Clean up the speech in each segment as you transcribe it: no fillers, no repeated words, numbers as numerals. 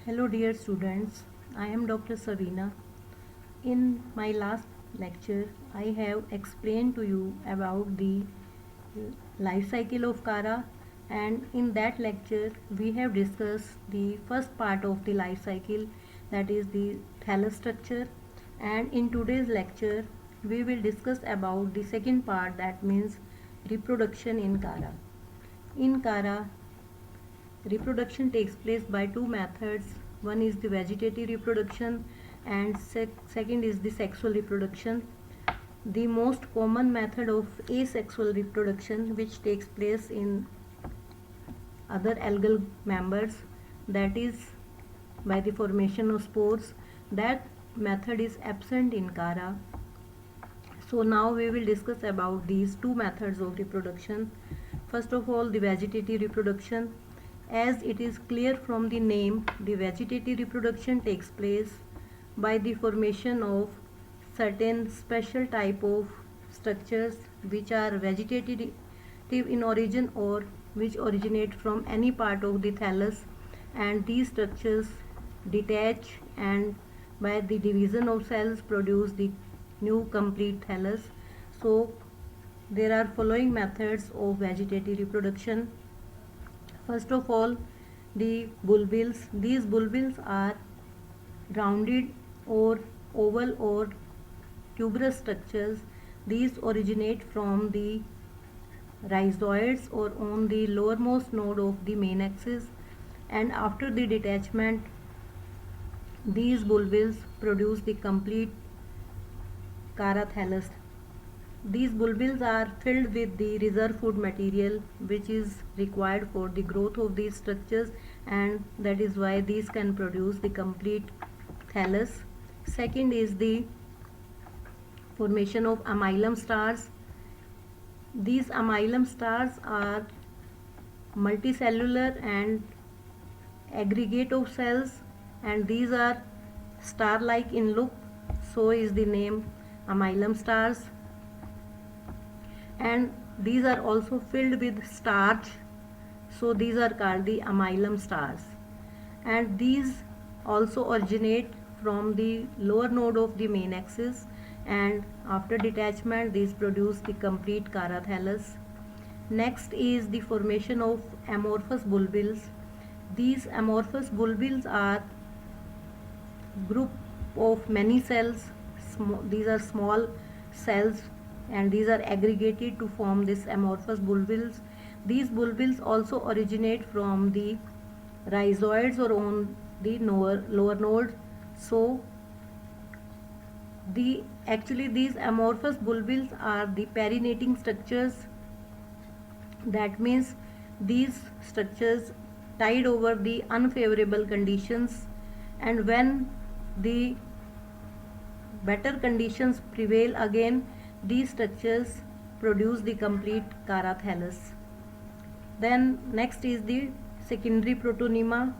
Hello dear students, I am Dr. Savina. In my last lecture, I have explained to you about the life cycle of Kara, and in that lecture we have discussed the first part of the life cycle, that is the thallus structure, and in today's lecture we will discuss about the second part, that means reproduction in Kara. In Kara, reproduction takes place by two methods. One is the vegetative reproduction and second is the sexual reproduction. The most common method of asexual reproduction, which takes place in other algal members, that is by the formation of spores, that method is absent in Kara. So now we will discuss about these two methods of reproduction. First of all, the vegetative reproduction. As it is clear from the name, the vegetative reproduction takes place by the formation of certain special type of structures which are vegetative in origin or which originate from any part of the thallus, and these structures detach and by the division of cells produce the new complete thallus. So there are following methods of vegetative reproduction. First of all, the bulbils. These bulbils are rounded or oval or tuberous structures. These originate from the rhizoids or on the lowermost node of the main axis, and after the detachment these bulbils produce the complete Kara thallus. These bulbils are filled with the reserve food material which is required for the growth of these structures, and that is why these can produce the complete thallus. Second is the formation of amylum stars. These amylum stars are multicellular and aggregate of cells, and these are star-like in look, so is the name amylum stars. And these are also filled with starch, so these are called the amylum stars. And these also originate from the lower node of the main axis, and after detachment these produce the complete Kara thallus. Next is the formation of amorphous bulbils. These amorphous bulbils are group of many cells. These are small cells and these are aggregated to form this amorphous bulbils. These bulbils also originate from the rhizoids or on the lower node. So actually these amorphous bulbils are the perinating structures. That means these structures tide over the unfavorable conditions, and when the better conditions prevail again, these structures produce the complete Kara thallus. Then next is the secondary protonema.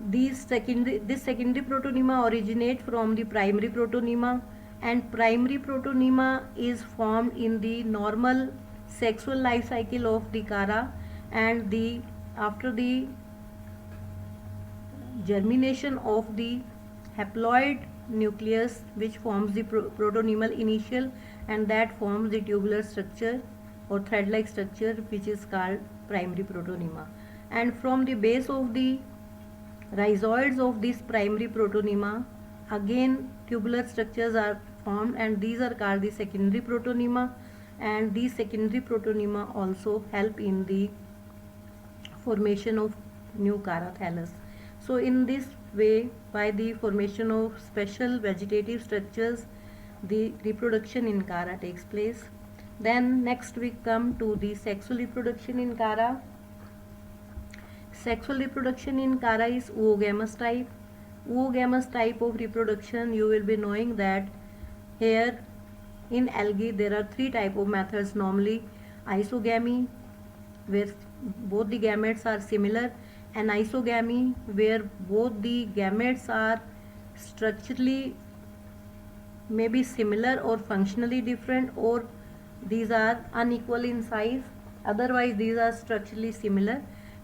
This secondary protonema originate from the primary protonema, and primary protonema is formed in the normal sexual life cycle of the Kara, and after the germination of the haploid nucleus which forms the protonemal initial, and that forms the tubular structure or thread-like structure which is called primary protonema. And from the base of the rhizoids of this primary protonema again tubular structures are formed, and these are called the secondary protonema, and these secondary protonema also help in the formation of new Kara thallus. So in this way, by the formation of special vegetative structures, the reproduction in Kara takes place. Then next we come to the sexual reproduction in Kara. Sexual reproduction in Kara is oogamous type. Oogamous type of reproduction, you will be knowing that here in algae there are three type of methods normally: isogamy, where both the gametes are similar, and isogamy, where both the gametes are structurally maybe similar or functionally different, or these are unequal in size, otherwise these are structurally similar.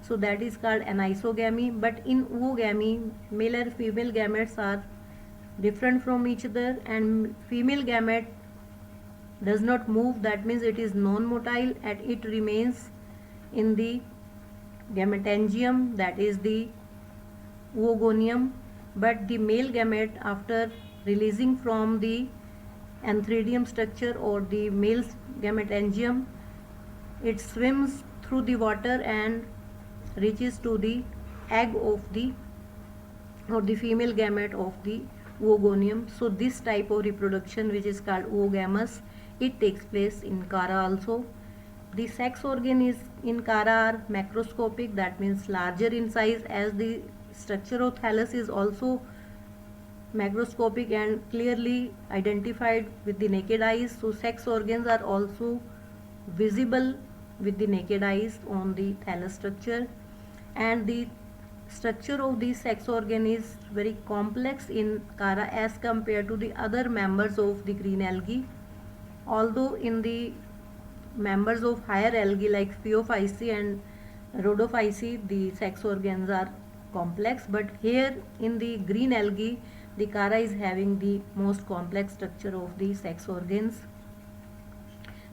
so that is called anisogamy. But in oogamy, male and female gametes are different from each other, and female gamete does not move, that means it is non-motile and it remains in the gametangium, that is the oogonium. But the male gamete, after releasing from the antheridium structure or the male gametangium, it swims through the water and reaches to the egg of the or the female gamete of the oogonium. So this type of reproduction, which is called oogamous, it takes place in Kara also. The sex organ is in Kara are macroscopic, that means larger in size, as the structure of thallus is also macroscopic and clearly identified with the naked eyes. So sex organs are also visible with the naked eyes on the thallus structure, and the structure of the sex organ is very complex in Kara as compared to the other members of the green algae. Although in the members of higher algae like Phaeophyceae and Rhodophyceae, the sex organs are complex, but here in the green algae, the Kara is having the most complex structure of the sex organs.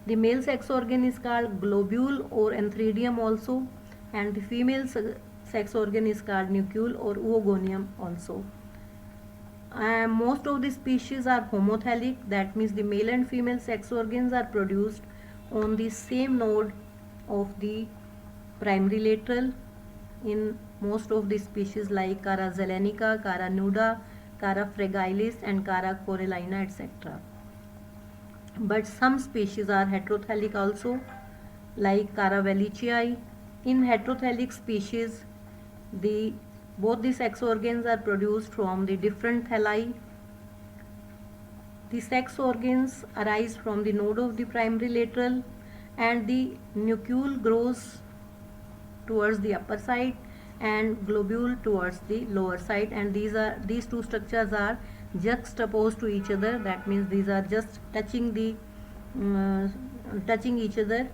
The male sex organ is called globule or antheridium also, and the female sex organ is called nucleus or oogonium also. Most of the species are homothallic, that means the male and female sex organs are produced on the same node of the primary lateral in most of the species like Kara zelenica, Kara nuda, Kara fragilis and Kara corallina, etc. But some species are heterothallic also, like Kara wallichii. In heterothallic species, both the sex organs are produced from the different thalli. The sex organs arise from the node of the primary lateral, and the nucleus grows towards the upper side and globule towards the lower side, and these two structures are juxtaposed to each other, that means these are just touching each other.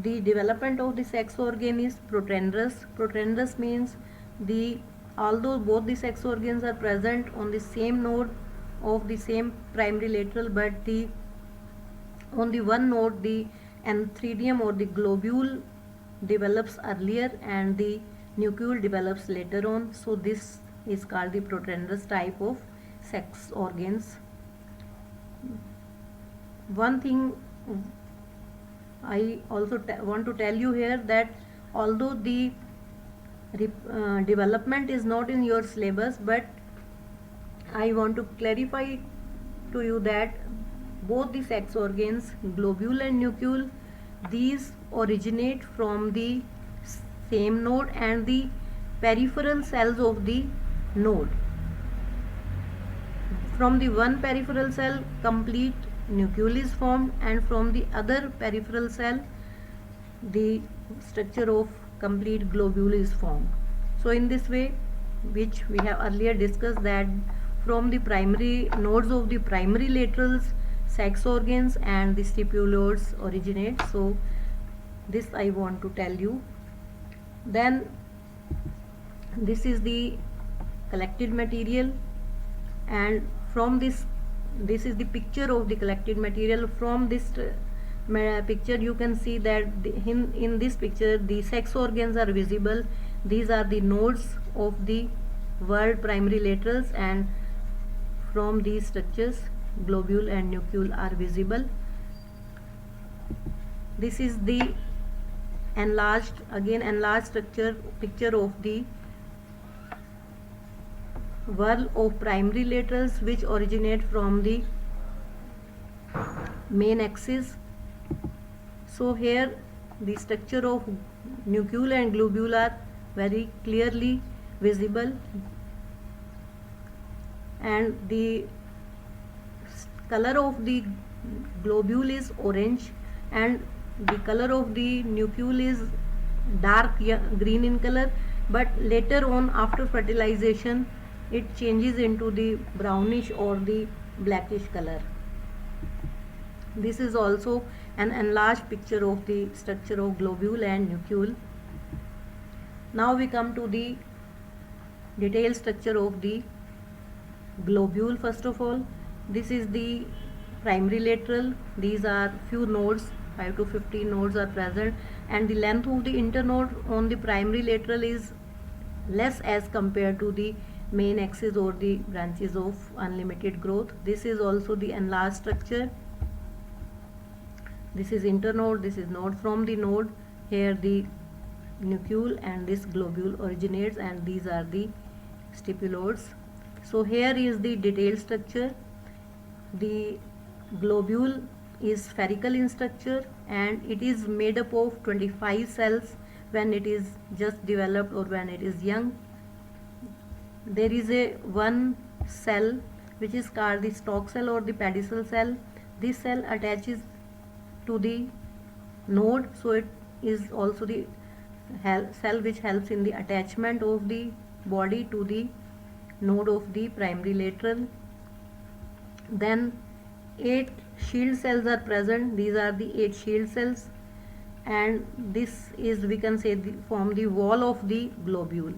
The development of the sex organ is protandrous. Protandrous means although both the sex organs are present on the same node of the same primary lateral, but on the one node the antheridium or the globule develops earlier and the nucleus develops later on. So this is called the protandrous type of sex organs. One thing I also want to tell you here, that although the development is not in your syllabus, but I want to clarify to you that both the sex organs, globule and nucleus, these originate from the same node and the peripheral cells of the node. From the one peripheral cell, complete nucleus is formed, and from the other peripheral cell, the structure of complete globule is formed. So in this way, which we have earlier discussed, that from the primary nodes of the primary laterals, sex organs and the stipuloids originate. So this I want to tell you. Then this is the collected material, and from this is the picture of the collected material. From this picture you can see that in this picture the sex organs are visible. These are the nodes of the world primary laterals, and from these structures globule and nucleus are visible. This is the enlarged picture of the whorl of primary laterals, which originate from the main axis. So here the structure of nucleus and globule are very clearly visible, and the color of the globule is orange and the color of the nucleus is dark green in color, but later on after fertilization it changes into the brownish or the blackish color. This is also an enlarged picture of the structure of globule and nucleus. Now we come to the detailed structure of the globule. First of all, this is the primary lateral. These are few nodes, 5 to 15 nodes are present, and the length of the internode on the primary lateral is less as compared to the main axis or the branches of unlimited growth. This is also the enlarged structure. This is internode, this is node from the node. Here the nucleus and this globule originates, and these are the stipuloids. So here is the detailed structure. The globule is spherical in structure, and it is made up of 25 cells when it is just developed or when it is young. There is a one cell which is called the stalk cell or the pedicel cell. This cell attaches to the node, so it is also the cell which helps in the attachment of the body to the node of the primary lateral. Then 8 shield cells are present. These are the 8 shield cells, and this is, we can say, form the wall of the globule.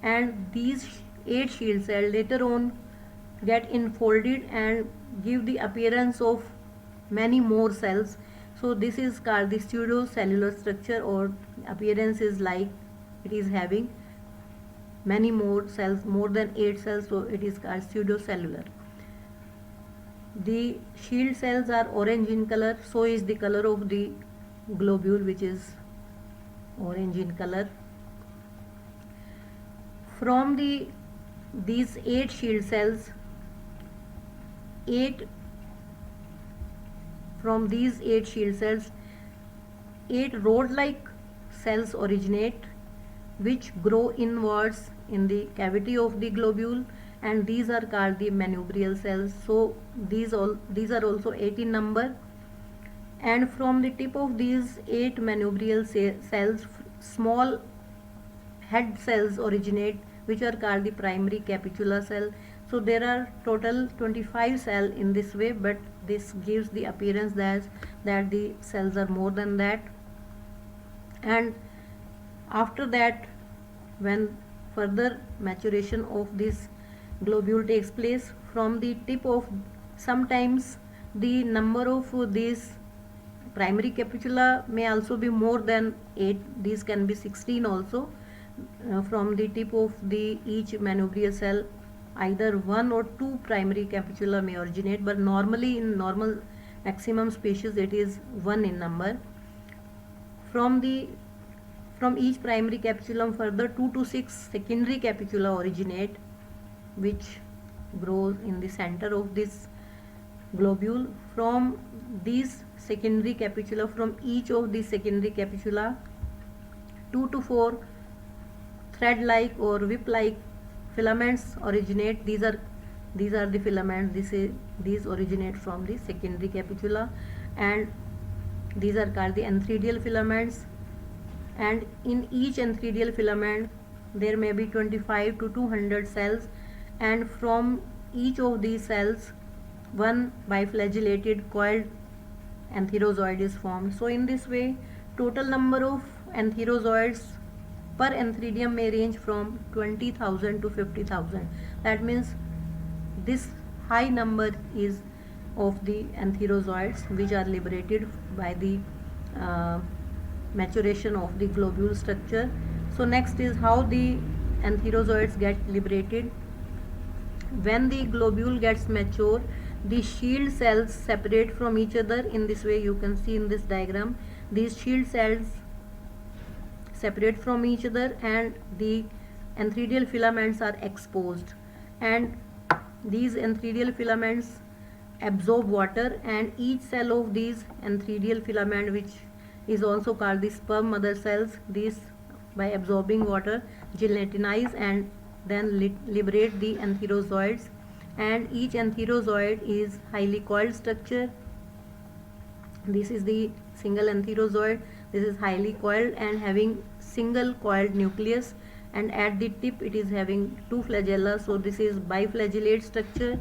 And these 8 shield cells later on get enfolded and give the appearance of many more cells. So this is called the pseudocellular structure, or appearance is like it is having many more cells, more than 8 cells, so it is called pseudocellular. The shield cells are orange in color, so is the color of the globule, which is orange in color. From these 8 shield cells, from these 8 shield cells, 8 rod-like cells originate, which grow inwards in the cavity of the globule, and these are called the manubrial cells. So these are also 8 in number. And from the tip of these 8 manubrial cells, small head cells originate, which are called the primary capitula cell. So there are total 25 cells in this way, but this gives the appearance that the cells are more than that. And after that, when further maturation of this globule takes place, from the tip of, sometimes the number of these primary capitula may also be more than 8. These can be 16 also. From the tip of each manubrial cell, either 1 or 2 primary capitula may originate, but normally in normal maximum species it is 1 in number. From each primary capitulum, further 2 to 6 secondary capitula originate, which grows in the center of this globule. From these secondary capitula, from each of these secondary capitula, 2 to 4 thread-like or whip-like filaments originate. These are the filaments. These originate from the secondary capitula, and these are called the antheridial filaments. And in each antheridial filament there may be 25 to 200 cells, and from each of these cells one biflagellated coiled antherozoid is formed. So in this way, total number of antherozoids per antheridium may range from 20,000 to 50,000. That means this high number is of the antherozoids which are liberated by the maturation of the globule structure. So next is how the antherozoids get liberated. When the globule gets mature, the shield cells separate from each other. In this way, you can see in this diagram, these shield cells separate from each other, and the antheridial filaments are exposed, and these antheridial filaments absorb water, and each cell of these antheridial filament, which is also called the sperm mother cells, these, by absorbing water, gelatinize and then liberate the antherozoids. And each antherozoid is highly coiled structure. This is the single antherozoid. This is highly coiled and having single coiled nucleus, and at the tip it is having 2 flagella. So this is biflagellate structure,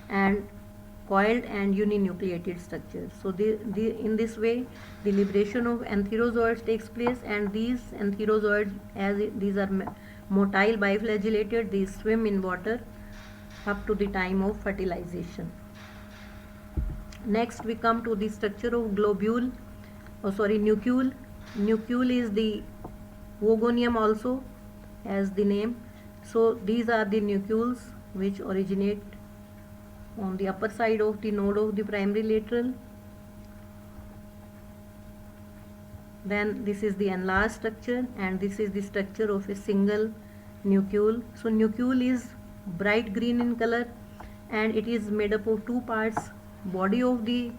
and coiled and uninucleated structure. So in this way the liberation of antherozoids takes place, and these antherozoids, as these are motile biflagellated, these swim in water up to the time of fertilization. Next we come to the structure of globule, nucule. Nucule is the oogonium also, as the name. So these are the nucleus which originate on the upper side of the node of the primary lateral. Then this is the enlarged structure, and this is the structure of a single nucleus. So nucleus is bright green in color, and it is made up of two parts: body of the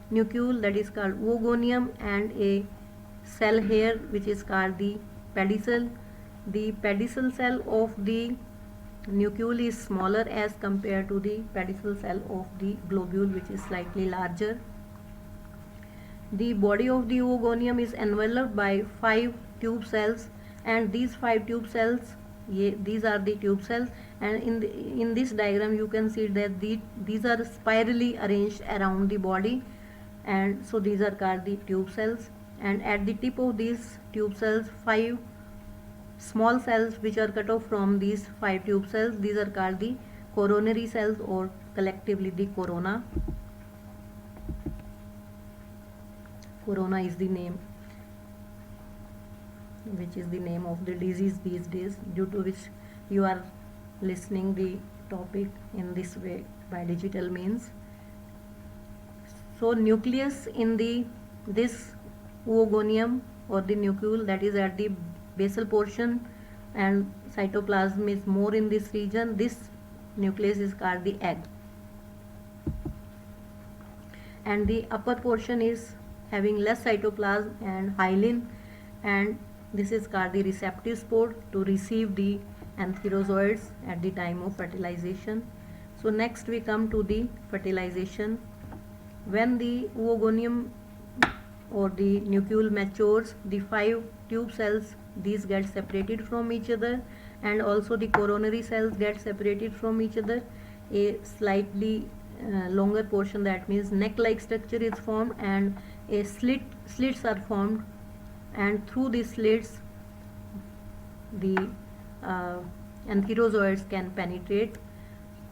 nucleus, that is called oogonium, and a cell here which is called the pedicel. The pedicel cell of the nucleus is smaller as compared to the pedicel cell of the globule, which is slightly larger. The body of the oogonium is enveloped by 5 tube cells, and these 5 tube cells, these are the tube cells, and in this diagram you can see that these are spirally arranged around the body, and so these are called the tube cells. And at the tip of these tube cells, 5 small cells which are cut off from these 5 tube cells, these are called the coronary cells, or collectively the corona. Corona is the name, which is the name of the disease these days, due to which you are listening the topic in this way by digital means. So nucleus in this oogonium or the nucleus, that is at the basal portion, and cytoplasm is more in this region. This nucleus is called the egg, and the upper portion is having less cytoplasm and hyaline, and this is called the receptive spore to receive the antherozoids at the time of fertilization. So next we come to the fertilization. When the oogonium or the nucleus matures, the 5 tube cells, these get separated from each other, and also the coronary cells get separated from each other. A slightly longer portion, that means neck-like structure, is formed, and a slits are formed, and through these slits the antherozoids can penetrate.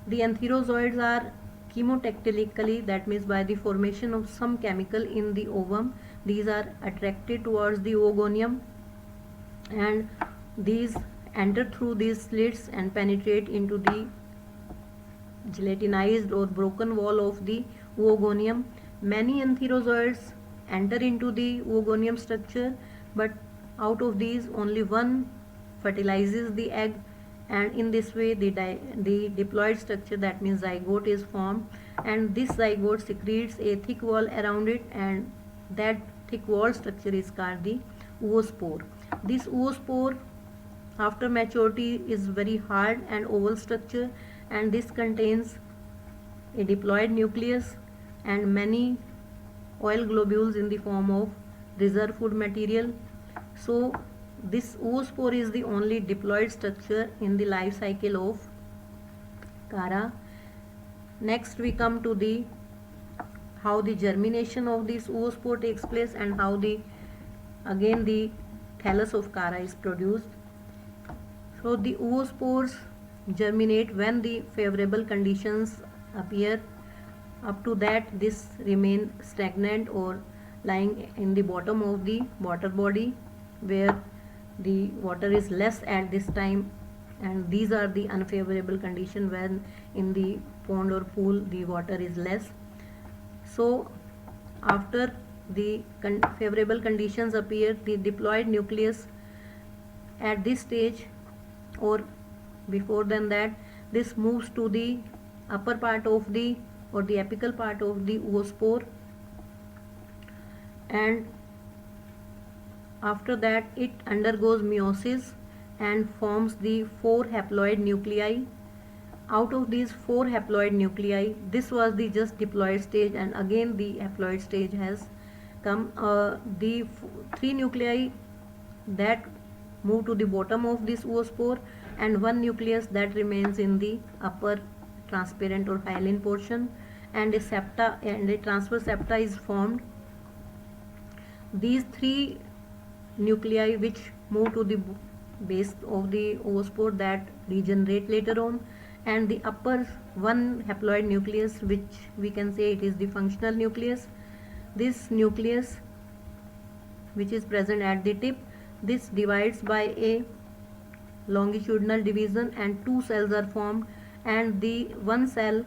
The antherozoids are chemotactilically, that means by the formation of some chemical in the ovum, these are attracted towards the oogonium, and these enter through these slits and penetrate into the gelatinized or broken wall of the oogonium. Many antherozoids enter into the oogonium structure, but out of these only one fertilizes the egg, and in this way the diploid structure, that means zygote, is formed, and this zygote secretes a thick wall around it, and that thick wall structure is called the oospore. This oospore after maturity is very hard and oval structure, and this contains a diploid nucleus and many oil globules in the form of reserve food material. So this oospore is the only diploid structure in the life cycle of Chara. Next we come to the how the germination of this oospore takes place, and how the thallus of Chara is produced. So the oospores germinate when the favorable conditions appear. Up to that, this remain stagnant or lying in the bottom of the water body, where the water is less at this time, and these are the unfavorable condition when in the pond or pool the water is less. So after the favorable conditions appear, the diploid nucleus at this stage, or before than that, this moves to the upper part of the or the apical part of the oospore, and after that it undergoes meiosis and forms the 4 haploid nuclei. Out of these 4 haploid nuclei, this was the just diploid stage, and again the haploid stage has come. The 3 nuclei that move to the bottom of this oospore, and 1 nucleus that remains in the upper transparent or hyaline portion, and a septa and a transverse septa is formed. These three nuclei which move to the base of the oospore that regenerate later on, and the upper one haploid nucleus, which we can say it is the functional nucleus. This nucleus, which is present at the tip, this divides by a longitudinal division and two cells are formed, and the one cell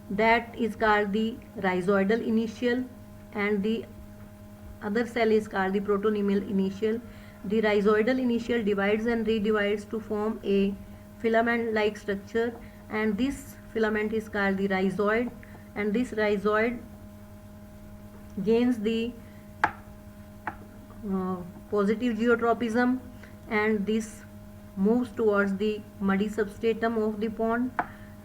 that is called the rhizoidal initial and the other cell is called the protonemial initial. The rhizoidal initial divides and redivides to form a filament like structure, and this filament is called the rhizoid, and this rhizoid gains the positive geotropism, and this moves towards the muddy substratum of the pond,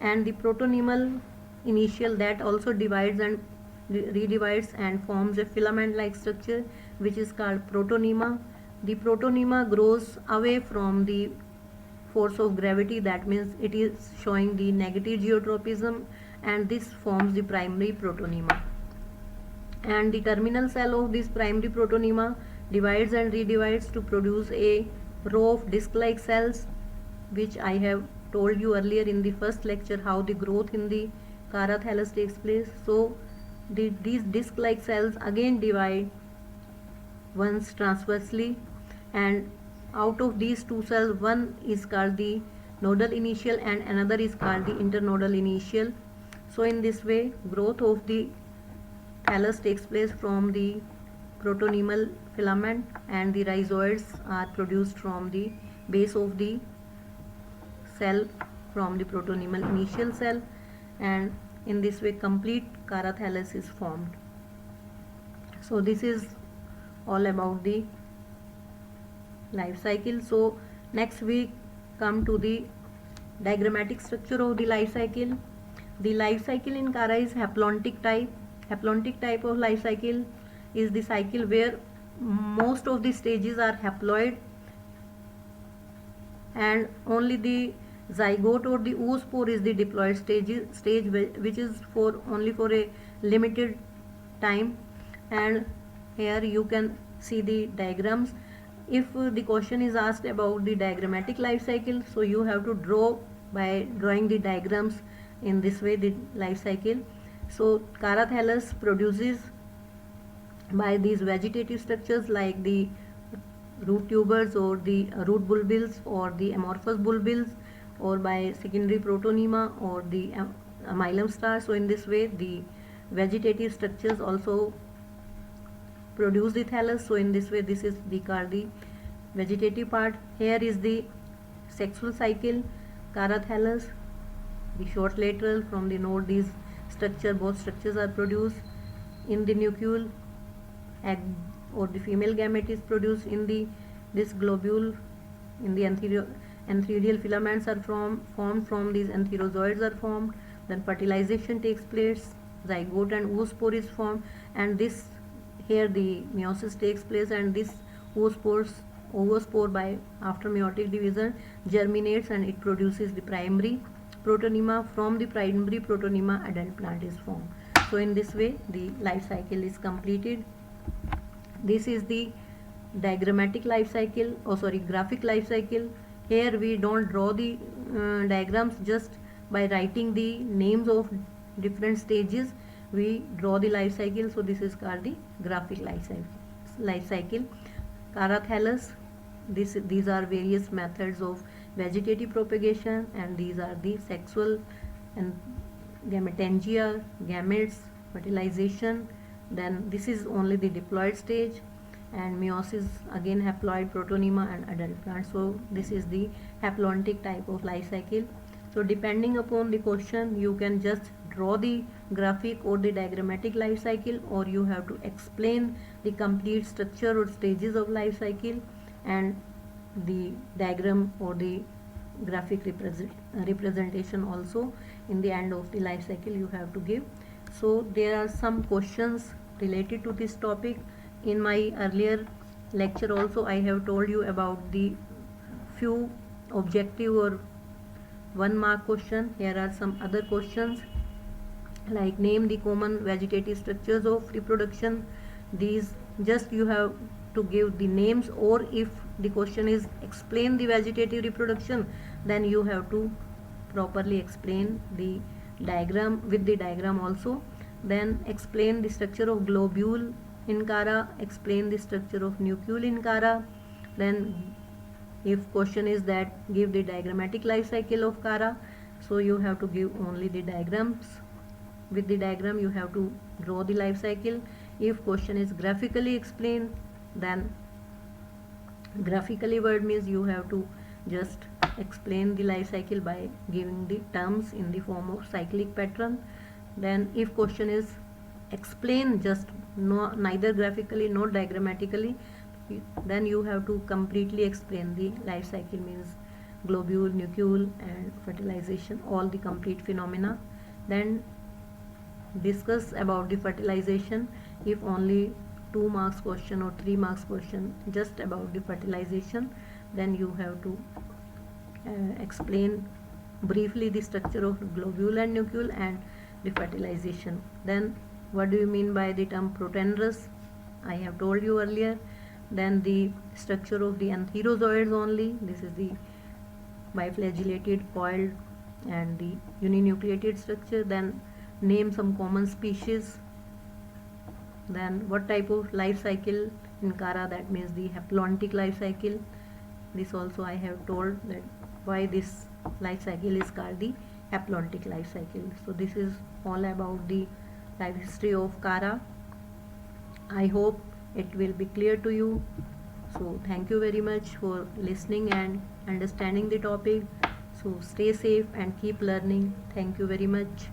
and the protonemal initial that also divides and redivides and forms a filament like structure which is called protonema. The protonema grows away from the force of gravity, that means it is showing the negative geotropism, and this forms the primary protonema. And the terminal cell of this primary protonema divides and redivides to produce a row of disc-like cells, which I have told you earlier in the first lecture how the growth in the Kara thallus takes place. So these disc-like cells again divide once transversely, and out of these two cells, one is called the nodal initial and another is called the internodal initial. So in this way, growth of the thallus takes place from the protonemal filament, and the rhizoids are produced from the base of the cell from the protonemal initial cell, and in this way complete Kara thallus is formed. So this is all about the life cycle. So next we come to the diagrammatic structure of the life cycle. The life cycle in Kara is haplontic type. Haplontic type of life cycle is the cycle where most of the stages are haploid, and only the zygote or the oospore is the diploid stage which is only for a limited time. And here you can see the diagrams. If the question is asked about the diagrammatic life cycle, so you have to draw by drawing the diagrams in this way the life cycle. So Kara thallus produces by these vegetative structures like the root tubers or the root bulbils or the amorphous bulbils, or by secondary protonema or the amylum star. So in this way the vegetative structures also produce the thallus. So in this way this is called the vegetative part. Here is the sexual cycle. Kara thallus, the short lateral from the node, these both structures are produced. In the nucleus, egg or the female gamete is produced in this globule. In the antheridial filaments are formed from these antherozoids are formed. Then fertilization takes place, zygote and oospore is formed, and this here the meiosis takes place, and this oospore by after meiotic division germinates and it produces the primary protonema. From the primary protonema adult plant is formed. So in this way the life cycle is completed. This is the diagrammatic life cycle, graphic life cycle. Here we don't draw the diagrams, just by writing the names of different stages we draw the life cycle. So this is called the graphic life cycle. Kara thallus, these are various methods of vegetative propagation, and these are the sexual and gametangia, gametes, fertilization. Then this is only the diploid stage, and meiosis again haploid, protonema and adult plant. So this is the haplontic type of life cycle. So depending upon the question, you can just draw the graphic or the diagrammatic life cycle, or you have to explain the complete structure or stages of life cycle, and the diagram or the graphic representation also in the end of the life cycle you have to give. So there are some questions related to this topic. In my earlier lecture also I have told you about the few objective or 1 mark question. Here are some other questions like name the common vegetative structures of reproduction. These just you have to give the names, or if the question is explain the vegetative reproduction, then you have to properly explain the diagram with the diagram also. Then explain the structure of globule in Cara, explain the structure of nucleus in Cara. Then if question is that give the diagrammatic life cycle of Cara, so you have to give only the diagrams. With the diagram you have to draw the life cycle. If question is graphically explained, then graphically word means you have to just explain the life cycle by giving the terms in the form of cyclic pattern. Then if question is explain just neither graphically nor diagrammatically, then you have to completely explain the life cycle, means globule, nucleus and fertilization, all the complete phenomena. Then discuss about the fertilization. If only 2 marks question or 3 marks question just about the fertilization, then you have to explain briefly the structure of globule and nucleus and the fertilization. Then what do you mean by the term protandrous? I have told you earlier. Then the structure of the antherozoids only. This is the biflagellated, coiled and the uninucleated structure. Then name some common species. Then what type of life cycle in Cara, that means the haplontic life cycle. This also I have told that why this life cycle is called the haplontic life cycle. So this is all about the life history of Cara. I hope it will be clear to you. So thank you very much for listening and understanding the topic. So stay safe and keep learning. Thank you very much.